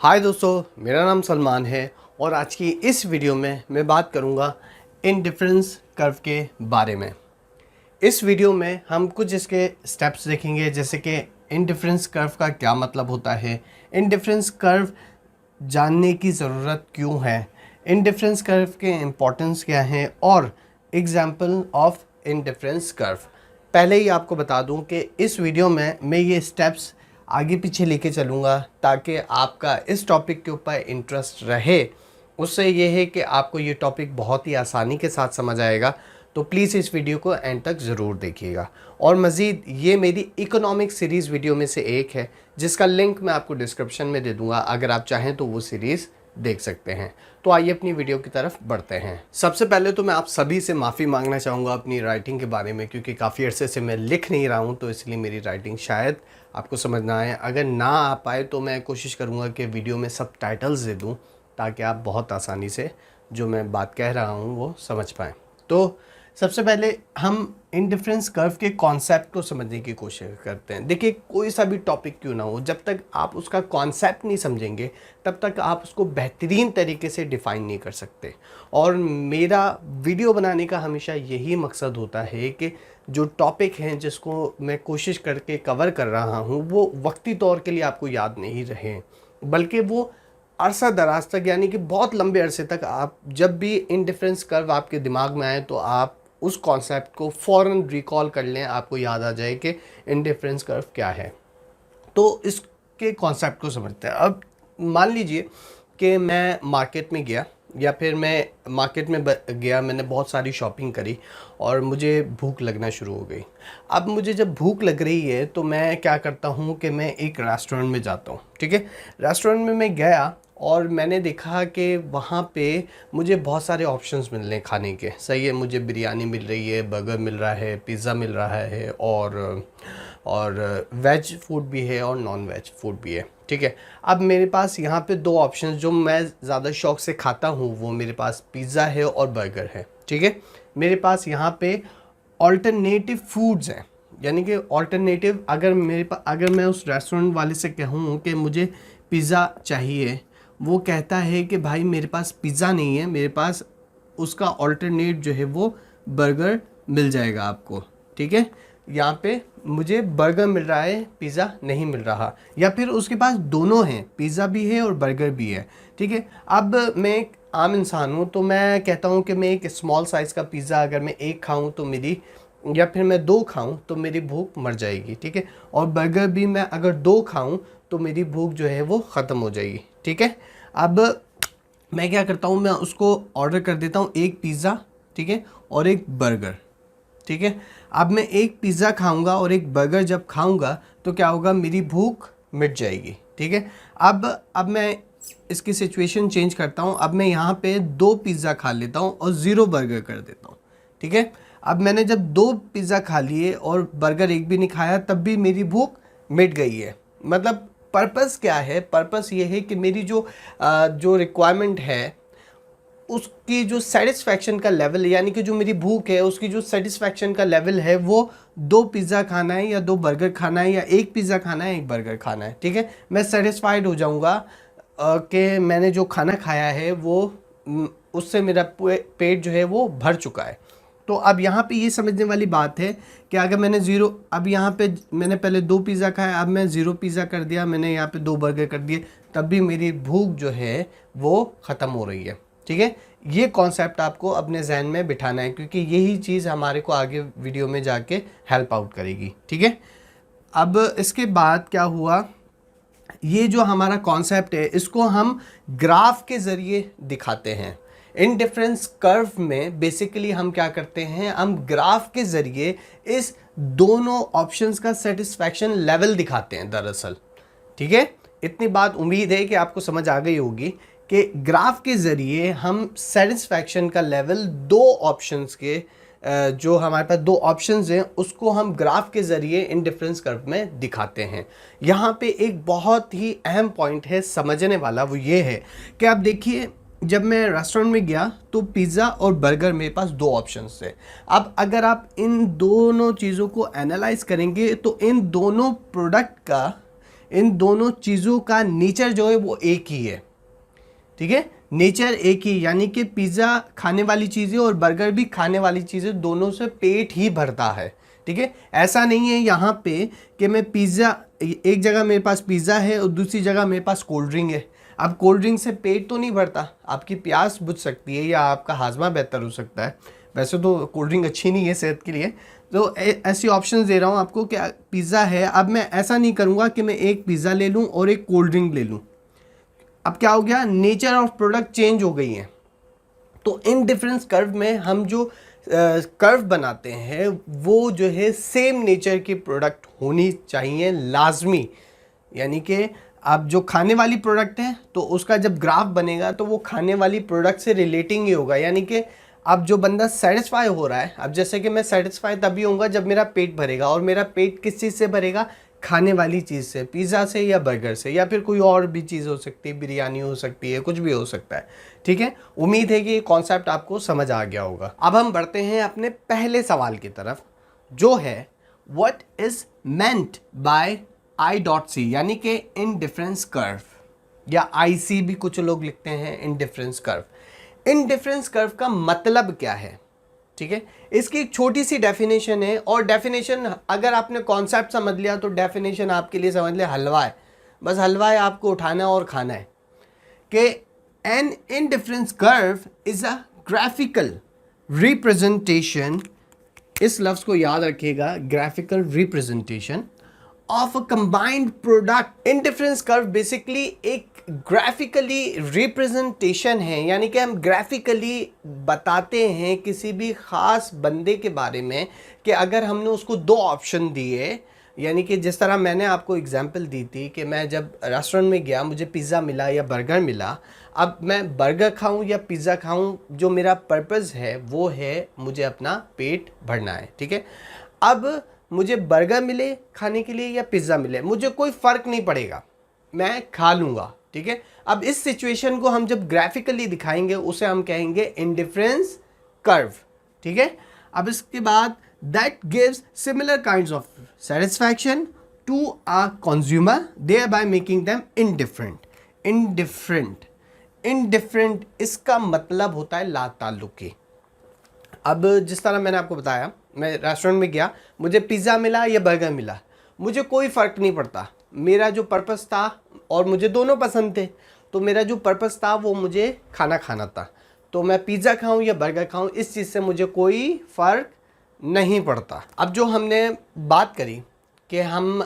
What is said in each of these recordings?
हाय दोस्तों, मेरा नाम सलमान है और आज की इस वीडियो में मैं बात करूंगा इंडिफरेंस कर्व के बारे में। इस वीडियो में हम कुछ इसके स्टेप्स देखेंगे, जैसे कि इंडिफरेंस कर्व का क्या मतलब होता है, इंडिफरेंस कर्व जानने की ज़रूरत क्यों है, इंडिफरेंस कर्व के इम्पोर्टेंस क्या हैं और एग्जाम्पल ऑफ इंडिफरेंस कर्व। पहले ही आपको बता दूं कि इस वीडियो में मैं ये स्टेप्स आगे पीछे लेके चलूँगा ताकि आपका इस टॉपिक के ऊपर इंटरेस्ट रहे। उससे ये है कि आपको ये टॉपिक बहुत ही आसानी के साथ समझ आएगा। तो प्लीज़ इस वीडियो को एंड तक ज़रूर देखिएगा। और मज़ीद ये मेरी इकोनॉमिक सीरीज़ वीडियो में से एक है, जिसका लिंक मैं आपको डिस्क्रिप्शन में दे दूँगा। अगर आप चाहें तो वो सीरीज़ देख सकते हैं। तो आइए अपनी वीडियो की तरफ बढ़ते हैं। सबसे पहले तो मैं आप सभी से माफ़ी मांगना चाहूँगा अपनी राइटिंग के बारे में, क्योंकि काफ़ी अरसे से मैं लिख नहीं रहा हूँ, तो इसलिए मेरी राइटिंग शायद आपको समझ ना आए। अगर ना आ पाए तो मैं कोशिश करूँगा कि वीडियो में सब टाइटल्स दे दूँ ताकि आप बहुत आसानी से जो मैं बात कह रहा हूँ वो समझ पाएँ। तो सबसे पहले हम इंडिफरेंस कर्व के कॉन्सेप्ट को समझने की कोशिश करते हैं। देखिए, कोई सा भी टॉपिक क्यों ना हो, जब तक आप उसका कॉन्सेप्ट नहीं समझेंगे तब तक आप उसको बेहतरीन तरीके से डिफ़ाइन नहीं कर सकते। और मेरा वीडियो बनाने का हमेशा यही मकसद होता है कि जो टॉपिक हैं जिसको मैं कोशिश करके कवर कर रहा हूँ वो वक्ती तौर के लिए आपको याद नहीं रहे, बल्कि वो अरसा दराज तक, यानी कि बहुत लंबे अरसे तक, आप जब भी इंडिफरेंस कर्व आपके दिमाग में आए तो आप उस कॉन्सेप्ट को फ़ौरन रिकॉल कर लें, आपको याद आ जाए कि इंडिफरेंस कर्व क्या है। तो इसके कॉन्सेप्ट को समझते हैं। अब मान लीजिए कि मैं मार्केट में गया, या फिर मैं मार्केट में गया, मैंने बहुत सारी शॉपिंग करी और मुझे भूख लगना शुरू हो गई। अब मुझे जब भूख लग रही है तो मैं क्या करता हूँ कि मैं एक रेस्टोरेंट में जाता हूँ। ठीक है, रेस्टोरेंट में मैं गया और मैंने देखा कि वहाँ पे मुझे बहुत सारे ऑप्शंस मिल रहे हैं खाने के। सही है, मुझे बिरयानी मिल रही है, बर्गर मिल रहा है, पिज़्ज़ा मिल रहा है और वेज फूड भी है और नॉन वेज फूड भी है। ठीक है, अब मेरे पास यहाँ पे दो ऑप्शंस जो मैं ज़्यादा शौक से खाता हूँ, वो मेरे पास पिज़्ज़ा है और बर्गर है। ठीक है, मेरे पास यहाँ पे ऑल्टरनेटिव फूड्स हैं, यानी कि ऑल्टरनेटिव, अगर मैं उस रेस्टोरेंट वाले से कहूँ कि मुझे पिज़्ज़ा चाहिए, वो कहता है कि भाई मेरे पास पिज़्ज़ा नहीं है, मेरे पास उसका ऑल्टरनेट जो है वो बर्गर मिल जाएगा आपको। ठीक है, यहाँ पे मुझे बर्गर मिल रहा है, पिज़्ज़ा नहीं मिल रहा, या फिर उसके पास दोनों हैं, पिज़्ज़ा भी है और बर्गर भी है। ठीक है, अब मैं एक आम इंसान हूँ तो मैं कहता हूँ कि मैं एक स्मॉल साइज़ का पिज़्ज़ा अगर मैं एक खाऊँ तो मेरी, या फिर मैं दो खाऊं तो मेरी भूख मर जाएगी। ठीक है, और बर्गर भी मैं अगर दो खाऊं तो मेरी भूख जो है वो ख़त्म हो जाएगी। ठीक है, अब मैं क्या करता हूं, मैं उसको ऑर्डर कर देता हूं, एक पिज़्ज़ा, ठीक है, और एक बर्गर। ठीक है, अब मैं एक पिज़्ज़ा खाऊंगा और एक बर्गर जब खाऊंगा तो क्या होगा, मेरी भूख मिट जाएगी। ठीक है, अब मैं इसकी सिचुएशन चेंज करता हूं, अब मैं यहाँ पे दो पिज़्ज़ा खा लेता हूं और ज़ीरो बर्गर कर देता हूं। ठीक है, अब मैंने जब दो पिज़्ज़ा खा लिए और बर्गर एक भी नहीं खाया, तब भी मेरी भूख मिट गई है। मतलब पर्पस क्या है, पर्पस ये है कि मेरी जो रिक्वायरमेंट है उसकी जो सेटिस्फैक्शन का लेवल, यानी कि जो मेरी भूख है उसकी जो सेटिस्फैक्शन का लेवल है वो दो पिज़्ज़ा खाना है या दो बर्गर खाना है या एक पिज़्ज़ा खाना है एक बर्गर खाना है। ठीक है, मैं सेटिस्फाइड हो जाऊंगा कि मैंने जो खाना खाया है वो उससे मेरा पेट जो है वो भर चुका है। तो अब यहाँ पे ये समझने वाली बात है कि अगर मैंने अब यहाँ पे मैंने पहले दो पिज़्ज़ा खाया, अब मैं ज़ीरो पिज़्ज़ा कर दिया, मैंने यहाँ पे दो बर्गर कर दिए, तब भी मेरी भूख जो है वो ख़त्म हो रही है। ठीक है, ये कॉन्सेप्ट आपको अपने जहन में बिठाना है, क्योंकि यही चीज़ हमारे को आगे वीडियो में जाके हेल्प आउट करेगी। ठीक है, अब इसके बाद क्या हुआ, ये जो हमारा कॉन्सेप्ट है इसको हम ग्राफ के ज़रिए दिखाते हैं। इंडिफरेंस कर्व में बेसिकली हम क्या करते हैं, हम ग्राफ के ज़रिए इस दोनों ऑप्शंस का सेटिस्फैक्शन लेवल दिखाते हैं दरअसल। ठीक है, इतनी बात उम्मीद है कि आपको समझ आ गई होगी कि ग्राफ के ज़रिए हम सेटिस्फैक्शन का लेवल दो ऑप्शंस के, जो हमारे पास दो ऑप्शंस हैं उसको हम ग्राफ के ज़रिए इंडिफरेंस कर्व में दिखाते हैं। यहाँ पे एक बहुत ही अहम पॉइंट है समझने वाला, वो ये है कि आप देखिए, जब मैं रेस्टोरेंट में गया तो पिज़्ज़ा और बर्गर मेरे पास दो ऑप्शंस थे। अब अगर आप इन दोनों चीज़ों को एनालाइज करेंगे तो इन दोनों प्रोडक्ट का इन दोनों चीज़ों का नेचर जो है वो एक ही है, ठीक है, नेचर एक ही, यानी कि पिज़्ज़ा खाने वाली चीज़ें और बर्गर भी खाने वाली चीज़ें, दोनों से पेट ही भरता है, ठीक है। ऐसा नहीं है यहाँ पे कि मैं पिज़्ज़ा, एक जगह मेरे पास पिज़्ज़ा है और दूसरी जगह मेरे पास कोल्ड ड्रिंक है। अब कोल्ड ड्रिंक से पेट तो नहीं भरता, आपकी प्यास बुझ सकती है या आपका हाजमा बेहतर हो सकता है। वैसे तो कोल्ड ड्रिंक अच्छी नहीं है सेहत के लिए, तो ऐसी ऑप्शंस दे रहा हूँ आपको कि पिज़्ज़ा है। अब मैं ऐसा नहीं करूँगा कि मैं एक पिज़्ज़ा ले लूँ और एक कोल्ड ड्रिंक ले लूँ। अब क्या हो गया, नेचर ऑफ प्रोडक्ट चेंज हो गई है। तो इन डिफरेंस कर्व में हम जो कर्व बनाते हैं वो जो है सेम नेचर की प्रोडक्ट होनी चाहिए लाजमी। यानी कि अब जो खाने वाली प्रोडक्ट है तो उसका जब ग्राफ बनेगा तो वो खाने वाली प्रोडक्ट से रिलेटिंग ही होगा। यानी कि अब जो बंदा सेटिस्फाई हो रहा है, अब जैसे कि मैं सेटिस्फाई तभी होऊंगा जब मेरा पेट भरेगा, और मेरा पेट किस चीज़ से भरेगा, खाने वाली चीज़ से, पिज़्ज़ा से या बर्गर से, या फिर कोई और भी चीज़ हो सकती है, बिरयानी हो सकती है, कुछ भी हो सकता है, ठीक है। उम्मीद है कि ये कॉन्सेप्ट आपको समझ आ गया होगा। अब हम बढ़ते हैं अपने पहले सवाल की तरफ, जो है what is meant by I.C, यानी कि इनडिफरेंस कर्व, या IC भी कुछ लोग लिखते हैं, इनडिफरेंस कर्व। इनडिफरेंस कर्व का मतलब क्या है, ठीक है। इसकी एक छोटी सी डेफिनेशन है, और डेफिनेशन अगर आपने कॉन्सेप्ट समझ लिया तो डेफिनेशन आपके लिए समझ ले हलवा है, बस हलवा है, आपको उठाना और खाना है। कि an indifference curve is a graphical representation, इस लफ्ज को याद रखिएगा, graphical representation of a combined product. Indifference curve basically एक ग्राफिकली रिप्रेजेंटेशन है, यानी कि हम ग्राफिकली बताते हैं किसी भी ख़ास बंदे के बारे में कि अगर हमने उसको दो ऑप्शन दिए, यानी कि जिस तरह मैंने आपको एग्जांपल दी थी कि मैं जब रेस्टोरेंट में गया, मुझे पिज़्ज़ा मिला या बर्गर मिला, अब मैं बर्गर खाऊं या पिज़्ज़ा खाऊं, जो मेरा पर्पज़ है वो है मुझे अपना पेट भरना है, ठीक है। अब मुझे बर्गर मिले खाने के लिए या पिज़्ज़ा मिले, मुझे कोई फ़र्क नहीं पड़ेगा, मैं खा लूँगा, ठीक है। अब इस सिचुएशन को हम जब ग्राफिकली दिखाएंगे उसे हम कहेंगे इनडिफरेंस कर्व, ठीक है। अब इसके बाद that gives similar kinds of satisfaction to a consumer thereby making them indifferent. Indifferent इसका मतलब होता है लाताल्लुकी। अब जिस तरह मैंने आपको बताया, मैं रेस्टोरेंट में गया, मुझे पिज़्ज़ा मिला या बर्गर मिला, मुझे कोई फ़र्क नहीं पड़ता, मेरा जो पर्पस था, और मुझे दोनों पसंद थे, तो मेरा जो पर्पस था वो मुझे खाना खाना था, तो मैं पिज़्ज़ा खाऊं या बर्गर खाऊं, इस चीज़ से मुझे कोई फ़र्क नहीं पड़ता। अब जो हमने बात करी कि हम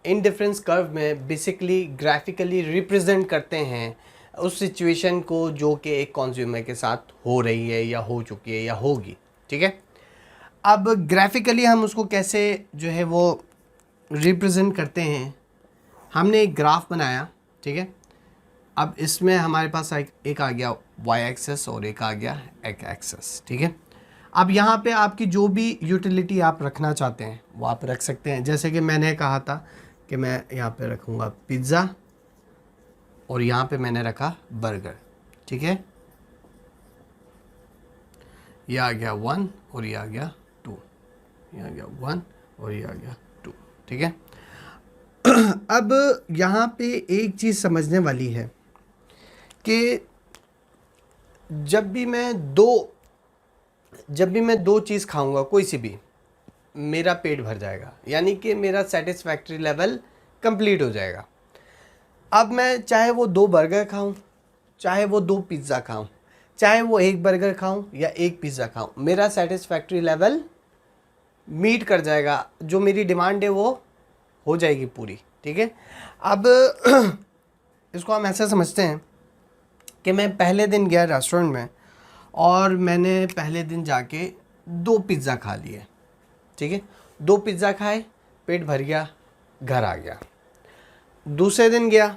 इनडिफरेंस कर्व में बेसिकली ग्राफिकली रिप्रेजेंट करते हैं उस सिचुएशन को जो कि एक कंज्यूमर के साथ हो रही है या हो चुकी है या होगी, ठीक है। अब ग्राफिकली हम उसको कैसे जो है वो रिप्रेजेंट करते हैं, हमने एक ग्राफ बनाया, ठीक है। अब इसमें हमारे पास एक आ गया y एक्सेस और एक आ गया x एक्सेस, ठीक है। अब यहाँ पे आपकी जो भी यूटिलिटी आप रखना चाहते हैं वो आप रख सकते हैं। जैसे कि मैंने कहा था कि मैं यहाँ पे रखूँगा पिज़्ज़ा और यहाँ पे मैंने रखा बर्गर, ठीक है। ये आ गया 1 और ये आ गया 2, ये आ गया 1 और ये आ गया 2, ठीक है। अब यहाँ पे एक चीज़ समझने वाली है कि जब भी मैं दो चीज़ खाऊंगा कोई सी भी, मेरा पेट भर जाएगा, यानी कि मेरा सेटिस्फैक्ट्री लेवल कंप्लीट हो जाएगा। अब मैं चाहे वो 2 बर्गर खाऊं, चाहे वो 2 पिज़्ज़ा खाऊं, चाहे वो 1 बर्गर खाऊं या 1 पिज़्ज़ा खाऊं, मेरा सेटिस्फैक्ट्री लेवल मीट कर जाएगा, जो मेरी डिमांड है वो हो जाएगी पूरी, ठीक है। अब इसको हम ऐसा समझते हैं कि मैं पहले दिन गया रेस्टोरेंट में और मैंने पहले दिन जाके 2 पिज़्ज़ा खा लिए, ठीक है। 2 पिज़्ज़ा खाए, पेट भर गया, घर आ गया। दूसरे दिन गया,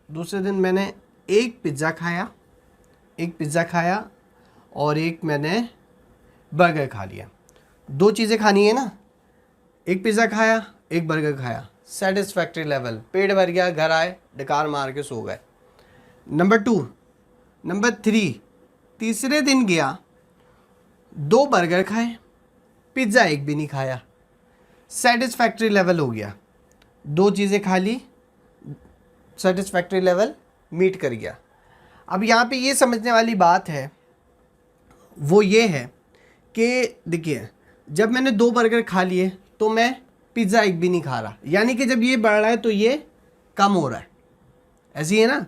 दूसरे दिन मैंने 1 पिज़्ज़ा खाया और 1 मैंने बर्गर खा लिया। 2 चीज़ें खानी है ना, 1 पिज़्ज़ा खाया, 1 बर्गर खाया, सेटिस्फैक्ट्री लेवल, पेट भर गया, घर आए, डकार मार के सो गए। नंबर 3, तीसरे दिन गया, 2 बर्गर खाए, पिज़्ज़ा 1 भी नहीं खाया, सेटिस्फैक्ट्री लेवल हो गया। 2 चीज़ें खा ली, सेटिस्फैक्ट्री लेवल मीट कर गया। अब यहाँ पे ये समझने वाली बात है वो ये है कि देखिए, जब मैंने 2 बर्गर खा लिए तो मैं पिज़्ज़ा एक भी नहीं खा रहा, यानी कि जब ये बढ़ रहा है तो ये कम हो रहा है। ऐसी है ना,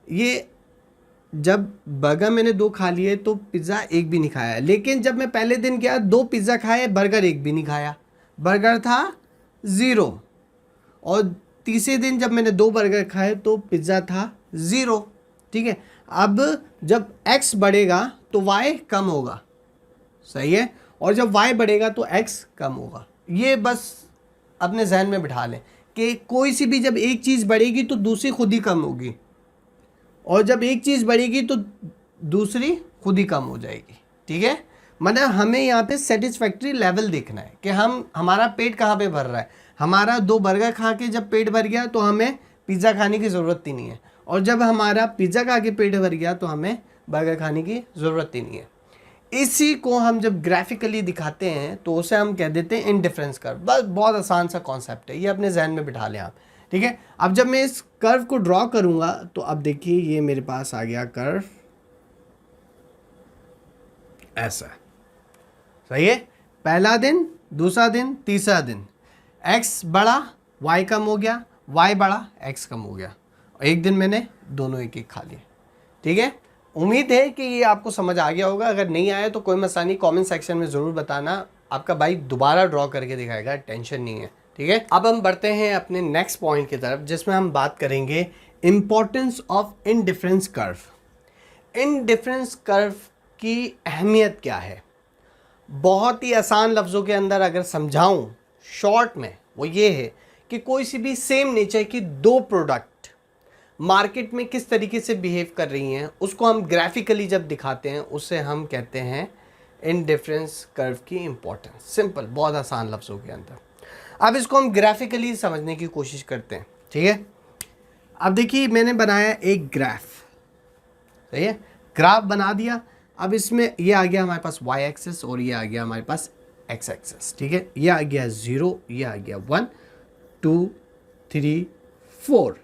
ये जब बर्गर मैंने 2 खा लिए तो पिज़्ज़ा एक भी नहीं खाया। लेकिन जब मैं पहले दिन गया 2 पिज़्ज़ा खाए, बर्गर एक भी नहीं खाया, बर्गर था 0। और तीसरे दिन जब मैंने 2 बर्गर खाए तो पिज़्ज़ा था 0। ठीक है, अब जब x बढ़ेगा तो y कम होगा, सही है, और जब y बढ़ेगा तो x कम होगा। ये बस अपने जहन में बिठा लें कि कोई सी भी जब एक चीज़ बढ़ेगी तो दूसरी खुद ही कम होगी, और जब एक चीज़ बढ़ेगी तो दूसरी खुद ही कम हो जाएगी। ठीक है, मतलब हमें यहाँ पे सेटिस्फैक्ट्री लेवल देखना है कि हमारा पेट कहाँ पे भर रहा है। हमारा 2 बर्गर खा के जब पेट भर गया तो हमें पिज़्ज़ा खाने की ज़रूरत ही नहीं है, और जब हमारा पिज़्ज़ा खा के पेट भर गया तो हमें बर्गर खाने की ज़रूरत ही नहीं है। इसी को हम जब ग्राफिकली दिखाते हैं तो उसे हम कह देते हैं इंडिफरेंस कर्व। बस बहुत आसान सा कॉन्सेप्ट है, ये अपने जहन में बिठा लें आप। ठीक है, अब जब मैं इस कर्व को ड्रॉ करूंगा तो अब देखिए ये मेरे पास आ गया कर्व ऐसा, सही है। पहला दिन, दूसरा दिन, तीसरा दिन, x बढ़ा y कम हो गया, y बढ़ा x कम हो गया, और एक दिन मैंने दोनों एक एक खा लिए। ठीक है, उम्मीद है कि ये आपको समझ आ गया होगा। अगर नहीं आया तो कोई मसला नहीं, कमेंट सेक्शन में ज़रूर बताना, आपका भाई दोबारा ड्रॉ करके दिखाएगा, टेंशन नहीं है। ठीक है, अब हम बढ़ते हैं अपने नेक्स्ट पॉइंट की तरफ, जिसमें हम बात करेंगे importance of indifference curve. Indifference curve की अहमियत क्या है, बहुत ही आसान लफ्ज़ों के अंदर अगर समझाऊं शॉर्ट में, वो ये है कि कोई सी भी सेम नेचर की 2 प्रोडक्ट मार्केट में किस तरीके से बिहेव कर रही हैं, उसको हम ग्राफिकली जब दिखाते हैं उसे हम कहते हैं इंडिफरेंस कर्व की इंपॉर्टेंस। सिंपल, बहुत आसान लफ्ज़ों के अंदर। अब इसको हम ग्राफिकली समझने की कोशिश करते हैं। ठीक है, अब देखिए मैंने बनाया एक ग्राफ, सही है, ग्राफ बना दिया। अब इसमें ये आ गया हमारे पास y एक्सिस और ये आ गया हमारे पास x एक्सिस। ठीक है, ये आ गया 0, ये आ गया 1 2 3 4,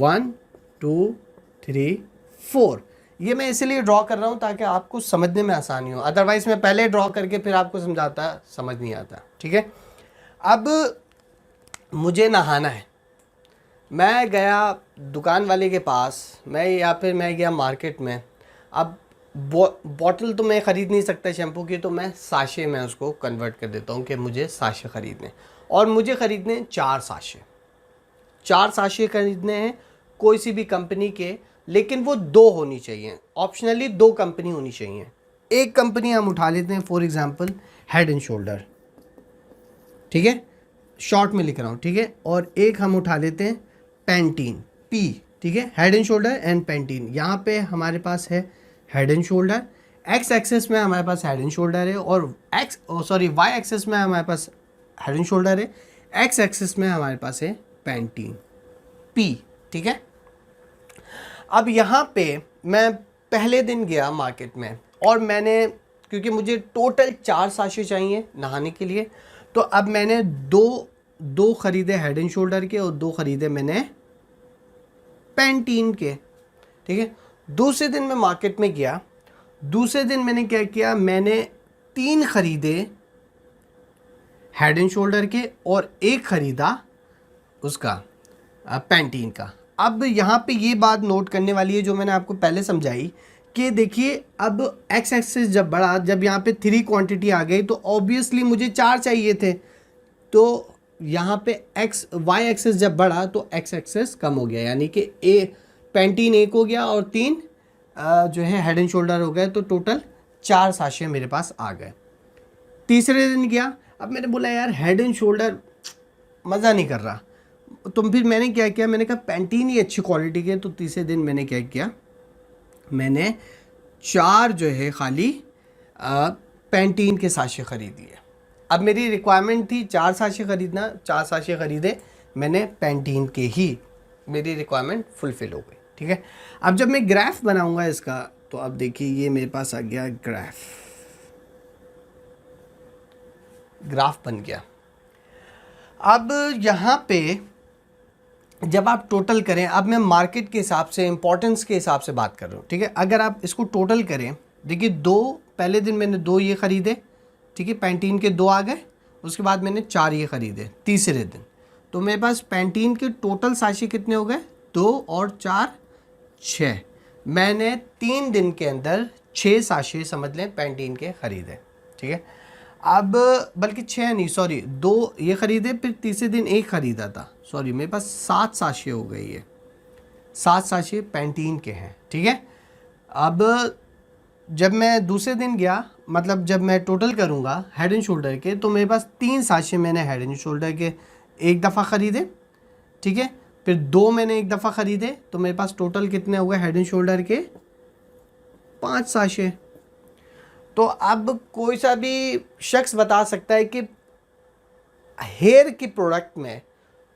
1 2 3 4। ये मैं इसलिए ड्रॉ कर रहा हूँ ताकि आपको समझने में आसानी हो, अदरवाइज मैं पहले ड्रॉ करके फिर आपको समझाता समझ नहीं आता। ठीक है, अब मुझे नहाना है, मैं गया दुकान वाले के पास, मैं गया मार्केट में। अब बॉटल तो मैं ख़रीद नहीं सकता शैम्पू की, तो मैं साशे में उसको कन्वर्ट कर देता हूँ कि मुझे साशे ख़रीदने, और मुझे ख़रीदने 4 साशे खरीदने हैं कोई सी भी कंपनी के, लेकिन वो 2 होनी चाहिए, ऑप्शनली 2 कंपनी होनी चाहिए। एक कंपनी हम उठा लेते हैं for example head and shoulder, ठीक है, शॉर्ट में लिख रहा हूँ। ठीक है, और एक हम उठा लेते हैं पैंटीन, पी। ठीक है, head and shoulder and Pantene. यहाँ पे हमारे पास है हेड एंड शोल्डर, एक्स एक्सेस में हमारे पास हेड एंड शोल्डर है, और वाई एक्सेस में हमारे पास हेड एंड शोल्डर है, एक्स एक्सेस में हमारे पास है पैंटीन, पी। ठीक है, अब यहाँ पे मैं पहले दिन गया मार्केट में, और मैंने, क्योंकि मुझे टोटल 4 साशे चाहिए नहाने के लिए, तो अब मैंने दो ख़रीदे हेड एंड शोल्डर के और 2 ख़रीदे मैंने पैंटीन के। ठीक है, दूसरे दिन मैं मार्केट में गया, दूसरे दिन मैंने क्या किया, मैंने 3 ख़रीदे हेड एंड शोल्डर के और 1 ख़रीदा उसका पैंटीन का। अब यहाँ पे ये बात नोट करने वाली है जो मैंने आपको पहले समझाई कि देखिए, अब एक्स एक्सिस जब बढ़ा, जब यहाँ पे 3 क्वांटिटी आ गई तो ऑब्वियसली मुझे 4 चाहिए थे, तो यहाँ पे वाई एक्सिस जब बढ़ा तो एक्स एक्सिस कम हो गया, यानी कि पैंटीन 1 हो गया और 3 जो है हेड एंड शोल्डर हो गए, तो टोटल 4 साशे मेरे पास आ गए। तीसरे दिन गया, अब मैंने बोला यार हेड एंड शोल्डर मज़ा नहीं कर रहा, तो फिर मैंने क्या किया, मैंने कहा पैंटीन ही अच्छी क्वालिटी के, तो तीसरे दिन मैंने क्या किया, मैंने 4 जो है खाली पैंटीन के साशे ख़रीद लिए। अब मेरी रिक्वायरमेंट थी 4 साशे ख़रीदना, 4 साशे ख़रीदे मैंने पैंटीन के ही, मेरी रिक्वायरमेंट फुलफ़िल हो गई। ठीक है, अब जब मैं ग्राफ बनाऊंगा इसका, तो अब देखिए ये मेरे पास आ गया ग्राफ बन गया। अब यहाँ पे जब आप टोटल करें, अब मैं मार्केट के हिसाब से, इंपॉर्टेंस के हिसाब से बात कर रहा हूँ, ठीक है। अगर आप इसको टोटल करें, देखिए पहले दिन मैंने 2 ये ख़रीदे, ठीक है, पैंटीन के 2 आ गए, उसके बाद मैंने 4 ये ख़रीदे तीसरे दिन, तो मेरे पास पैंटीन के टोटल साशे कितने हो गए, 2 और 4 6। मैंने 3 दिन के अंदर 6 साशे समझ लें पैंटीन के ख़रीदे, ठीक है। अब बल्कि 6 नहीं, सॉरी 2 ये ख़रीदे, फिर तीसरे दिन 1 ख़रीदा था, सॉरी मेरे पास 7 साशे हो गए, ये 7 साशे पैंटीन के हैं, ठीक है। अब जब मैं दूसरे दिन गया, मतलब जब मैं टोटल करूँगा हेड एंड शोल्डर के, तो मेरे पास 3 साशे मैंने हेड एंड शोल्डर के एक दफ़ा ख़रीदे, ठीक है। फिर 2 मैंने एक दफ़ा ख़रीदे, तो मेरे पास टोटल कितने हो गए हेड एंड शोल्डर के 5 साशे। तो अब कोई सा भी शख्स बता सकता है कि हेयर की प्रोडक्ट में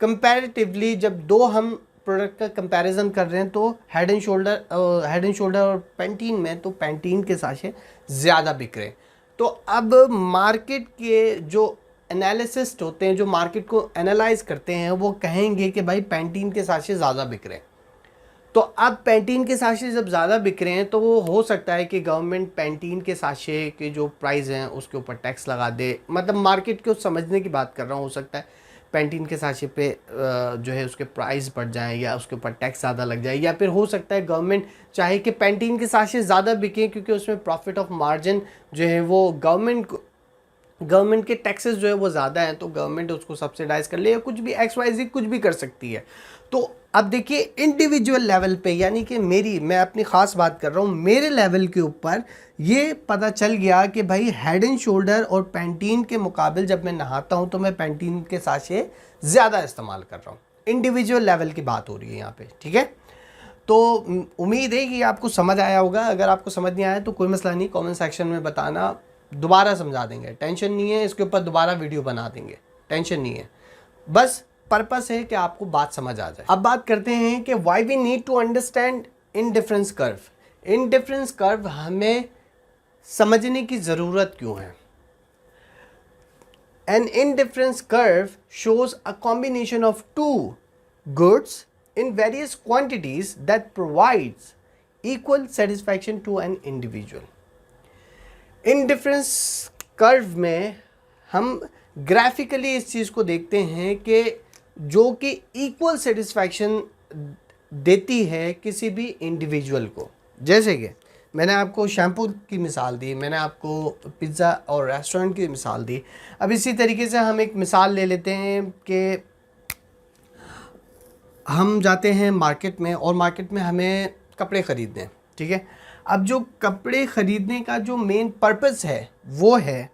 कंपैरेटिवली जब 2 हम प्रोडक्ट का कंपैरिजन कर रहे हैं, तो हेड एंड शोल्डर और पैंटीन में, तो पैंटीन के साशे ज़्यादा बिक रहे हैं। तो अब मार्केट के जो एनालिसिस्ट होते हैं, जो मार्केट को एनालाइज करते हैं, वो कहेंगे कि भाई पैंटीन के साशे ज़्यादा बिक रहे हैं। तो अब पैंटीन के साशे जब ज़्यादा बिक रहे हैं, तो वो हो सकता है कि गवर्नमेंट पैंटीन के साशे के जो प्राइस हैं उसके ऊपर टैक्स लगा दे। मतलब मार्केट को समझने की बात कर रहा हूँ, हो सकता है पैंटीन के साशे पे जो है उसके प्राइस बढ़ जाए, या उसके ऊपर टैक्स ज़्यादा लग जाए, या फिर हो सकता है गवर्नमेंट चाहे कि पैंटीन के साशे ज़्यादा बिकें, क्योंकि उसमें प्रॉफिट ऑफ मार्जिन जो है वो गवर्नमेंट के टैक्सेस जो है वो ज़्यादा हैं, तो गवर्नमेंट उसको सब्सिडाइज कर ले, या कुछ भी XYZ कुछ भी कर सकती है। तो अब देखिए इंडिविजुअल लेवल पे, यानी कि मैं अपनी ख़ास बात कर रहा हूँ, मेरे लेवल के ऊपर ये पता चल गया कि भाई हेड एंड शोल्डर और पैंटीन के मुकाबले जब मैं नहाता हूँ तो मैं पैंटीन के साशे ज़्यादा इस्तेमाल कर रहा हूँ। इंडिविजुअल लेवल की बात हो रही है यहाँ पे, ठीक है। तो उम्मीद है कि आपको समझ आया होगा। अगर आपको समझ नहीं आया तो कोई मसला नहीं, कमेंट सेक्शन में बताना, दोबारा समझा देंगे, टेंशन नहीं है, इसके ऊपर दोबारा वीडियो बना देंगे, टेंशन नहीं है। बस पर्पस है कि आपको बात समझ आ जाए। अब बात करते हैं कि why we need to understand indifference curve. Indifference curve हमें समझने की ज़रूरत क्यों है। An indifference curve shows a combination of 2 goods in various quantities that provides equal satisfaction to an individual. Indifference curve में हम ग्राफिकली इस चीज़ को देखते हैं कि जो कि इक्वल सेटिस्फैक्शन देती है किसी भी इंडिविजुअल को। जैसे कि मैंने आपको शैम्पू की मिसाल दी, मैंने आपको पिज़्ज़ा और रेस्टोरेंट की मिसाल दी। अब इसी तरीके से हम एक मिसाल ले लेते हैं कि हम जाते हैं मार्केट में, और मार्केट में हमें कपड़े ख़रीदने हैं, ठीक है। अब जो कपड़े ख़रीदने का जो मेन पर्पस है वो है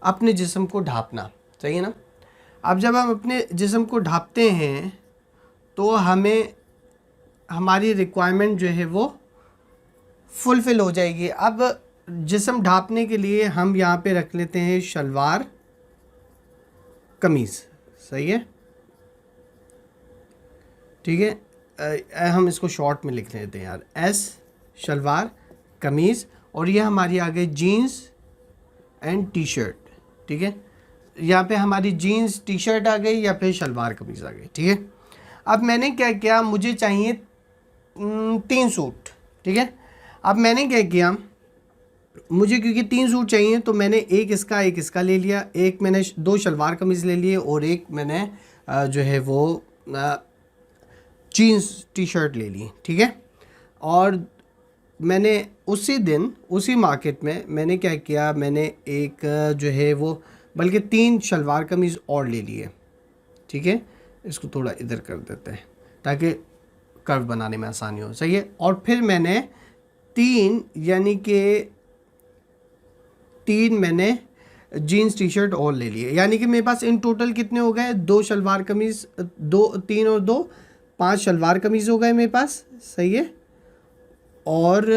अपने जिस्म को ढांपना, सही है ना। अब जब हम अपने जिस्म को ढांपते हैं तो हमें हमारी रिक्वायरमेंट जो है वो फुलफ़िल हो जाएगी। अब जिस्म ढांपने के लिए हम यहाँ पे रख लेते हैं शलवार कमीज़, सही है, ठीक है। हम इसको शॉर्ट में लिख लेते हैं यार, एस शलवार कमीज़, और ये हमारी आ गई जीन्स एंड टी शर्ट, ठीक है। यहाँ पे हमारी जीन्स टी शर्ट आ गई या फिर शलवार कमीज़ आ गई, ठीक है। अब मैंने क्या किया, मुझे चाहिए 3 सूट, ठीक है। अब मैंने क्या किया, मुझे क्योंकि 3 सूट चाहिए तो मैंने एक इसका ले लिया, एक मैंने 2 शलवार कमीज़ ले लिए, और एक मैंने जो है वो जीन्स टी शर्ट ले ली, ठीक है। और मैंने उसी दिन उसी मार्केट में मैंने क्या किया, मैंने एक जो है वो बल्कि 3 शलवार कमीज़ और ले लिए, ठीक है। इसको थोड़ा इधर कर देते हैं ताकि कर्व बनाने में आसानी हो, सही है। और फिर मैंने 3 यानी कि 3 मैंने जीन्स टी शर्ट और ले लिए, यानी कि मेरे पास इन टोटल कितने हो गए, 2 शलवार कमीज़, 3 और 2 5 शलवार कमीज़ हो गए मेरे पास, सही है। और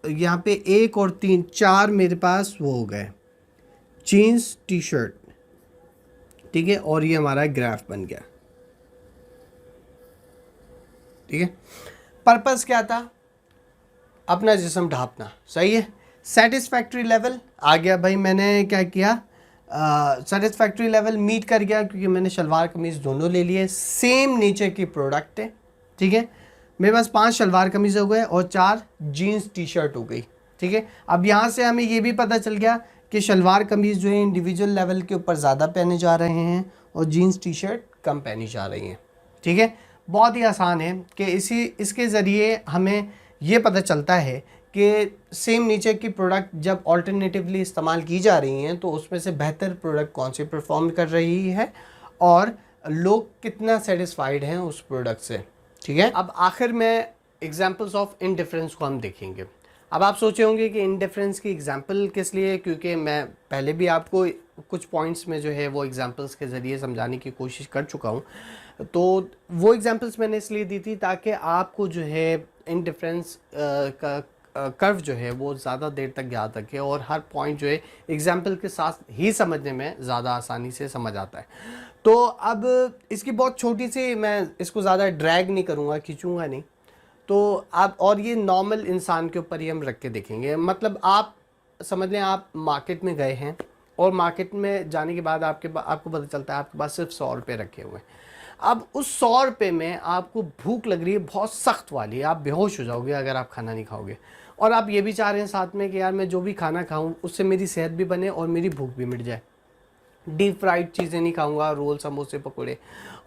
यहाँ पे 1 और 3 4 मेरे पास वो हो गए जीन्स टी शर्ट, ठीक है। और ये हमारा ग्राफ बन गया, ठीक है। पर्पस क्या था, अपना जिस्म ढांपना, सही है। सेटिस्फैक्ट्री लेवल आ गया भाई, मैंने क्या किया, सेटिस्फैक्ट्री लेवल मीट कर गया क्योंकि मैंने शलवार कमीज़ दोनों ले लिए, सेम नीचे की प्रोडक्ट है, ठीक है। मेरे पास 5 शलवार कमीज़ हो गए और 4 जीन्स टी शर्ट हो गई, ठीक है। अब यहाँ से हमें ये भी पता चल गया कि शलवार कमीज़ जो है इंडिविजुअल लेवल के ऊपर ज़्यादा पहने जा रहे हैं और जीन्स टी शर्ट कम पहनी जा रही हैं, ठीक है। बहुत ही आसान है कि इसके ज़रिए हमें ये पता चलता है कि सेम नीचे की प्रोडक्ट जब ऑल्टरनेटिवली इस्तेमाल की जा रही हैं तो उसमें से बेहतर प्रोडक्ट कौन सी परफॉर्म कर रही है और लोग कितना सेटिस्फाइड हैं उस प्रोडक्ट से, ठीक है। अब आखिर में एग्जांपल्स ऑफ इनडिफरेंस को हम देखेंगे। अब आप सोचे होंगे कि इनडिफरेंस की एग्जांपल किस लिए, क्योंकि मैं पहले भी आपको कुछ पॉइंट्स में जो है वो एग्जांपल्स के ज़रिए समझाने की कोशिश कर चुका हूँ। तो वो एग्जांपल्स मैंने इसलिए दी थी ताकि आपको जो है इनडिफरेंस का कर्व जो है वो ज़्यादा देर तक याद रखे और हर पॉइंट जो है एग्जांपल के साथ ही समझने में ज़्यादा आसानी से समझ आता है। तो अब इसकी बहुत छोटी सी, मैं इसको ज़्यादा ड्रैग नहीं करूँगा, खींचूँगा नहीं। तो आप, और ये नॉर्मल इंसान के ऊपर ही हम रख के देखेंगे। मतलब आप समझ लें आप मार्केट में गए हैं और मार्केट में जाने के बाद आपको पता चलता है आपके पास सिर्फ 100 रुपये रखे हुए हैं। अब उस 100 रुपये में आपको भूख लग रही है बहुत सख्त वाली, आप बेहोश हो जाओगे अगर आप खाना नहीं खाओगे, और आप ये भी चाह रहे हैं साथ में कि यार मैं जो भी खाना खाऊं उससे मेरी सेहत भी बने और मेरी भूख भी मिट जाए। डीप फ्राइड चीज़ें नहीं खाऊंगा, रोल समोसे पकौड़े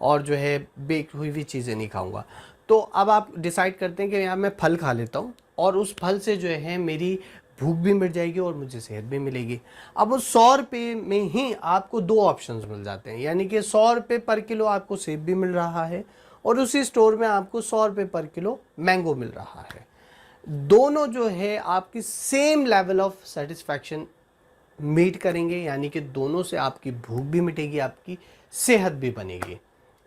और जो है बेक हुई हुई चीज़ें नहीं खाऊंगा। तो अब आप डिसाइड करते हैं कि यार मैं फल खा लेता हूँ और उस फल से जो है मेरी भूख भी मिट जाएगी और मुझे सेहत भी मिलेगी। अब उस 100 रुपये में ही आपको 2 ऑप्शंस मिल जाते हैं, यानी कि 100 रुपये पर किलो आपको सेब भी मिल रहा है और उसी स्टोर में आपको 100 रुपये पर किलो मैंगो मिल रहा है। दोनों जो है आपकी same level of satisfaction meet करेंगे, यानी कि दोनों से आपकी भूख भी मिटेगी, आपकी सेहत भी बनेगी।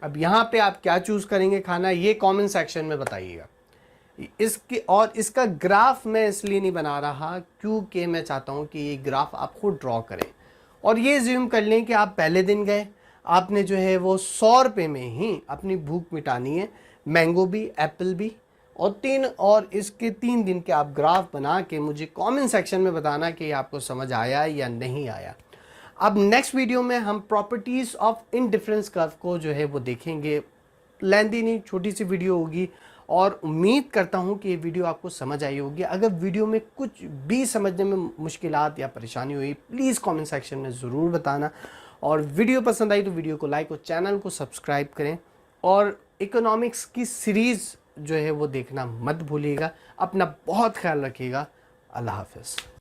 अब यहाँ पे आप क्या चूज़ करेंगे खाना, ये कमेंट सेक्शन में बताइएगा। इसका ग्राफ मैं इसलिए नहीं बना रहा क्योंकि मैं चाहता हूँ कि ये ग्राफ आप खुद ड्रॉ करें और ये ज्यूम कर लें कि आप पहले दिन गए, आपने जो है वो 100 रुपये में ही अपनी भूख मिटानी है, मैंगो भी, एप्पल भी, और इसके 3 दिन के आप ग्राफ बना के मुझे कमेंट सेक्शन में बताना कि आपको समझ आया या नहीं आया। अब नेक्स्ट वीडियो में हम प्रॉपर्टीज़ ऑफ इनडिफरेंस कर्व को जो है वो देखेंगे। लेंथी नहीं, छोटी सी वीडियो होगी और उम्मीद करता हूँ कि ये वीडियो आपको समझ आई होगी। अगर वीडियो में कुछ भी समझने में मुश्किलात या परेशानी हुई प्लीज़ कमेंट सेक्शन में ज़रूर बताना, और वीडियो पसंद आई तो वीडियो को लाइक और चैनल को सब्सक्राइब करें, और इकोनॉमिक्स की सीरीज़ जो है वो देखना मत भूलिएगा। अपना बहुत ख्याल रखिएगा। अल्लाह हाफ़िज़।